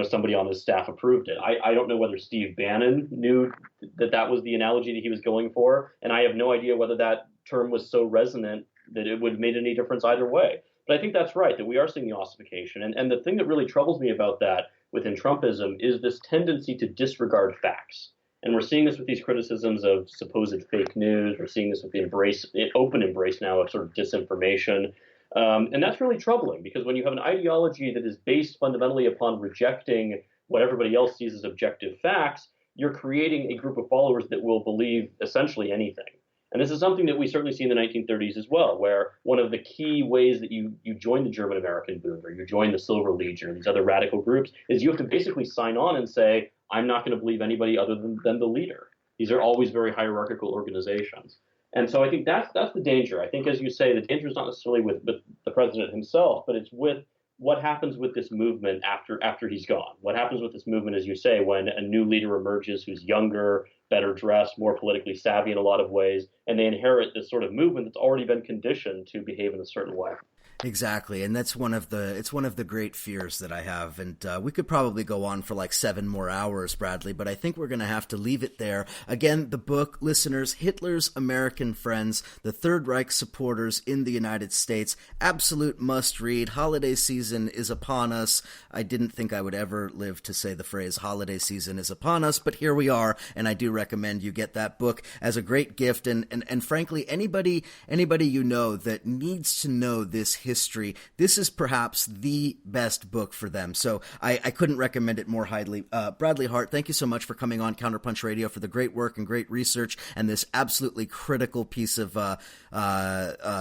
somebody on his staff approved it. I don't know whether Steve Bannon knew that was the analogy that he was going for, and I have no idea whether that term was so resonant that it would have made any difference either way. But I think that's right, that we are seeing the ossification. And the thing that really troubles me about that within Trumpism is this tendency to disregard facts. And we're seeing this with these criticisms of supposed fake news. We're seeing this with the open embrace now of sort of disinformation. And that's really troubling, because when you have an ideology that is based fundamentally upon rejecting what everybody else sees as objective facts, you're creating a group of followers that will believe essentially anything. And this is something that we certainly see in the 1930s as well, where one of the key ways that you join the German American Bund or you join the Silver Legion or these other radical groups is you have to basically sign on and say, I'm not going to believe anybody other than the leader. These are always very hierarchical organizations. And so I think that's the danger. I think, as you say, the danger is not necessarily with the president himself, but it's with what happens with this movement after he's gone. What happens with this movement, as you say, when a new leader emerges who's younger, better dressed, more politically savvy in a lot of ways, and they inherit this sort of movement that's already been conditioned to behave in a certain way. Exactly, and that's one of the great fears that I have, and we could probably go on for like 7 more hours, Bradley, but I think we're going to have to leave it there. Again, the book, listeners, Hitler's American Friends, the Third Reich Supporters in the United States, absolute must-read. Holiday season is upon us. I didn't think I would ever live to say the phrase holiday season is upon us, but here we are, and I do recommend you get that book as a great gift, and frankly, anybody you know that needs to know this history, this is perhaps the best book for them. So I couldn't recommend it more highly. Bradley Hart, thank you so much for coming on Counterpunch Radio, for the great work and great research and this absolutely critical piece of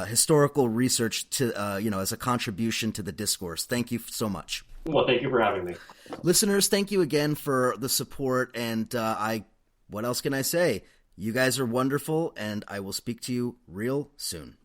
historical research to as a contribution to the discourse. Thank you so much. Well, thank you for having me. Listeners, thank you again for the support, and what else can I say? You guys are wonderful, and I will speak to you real soon.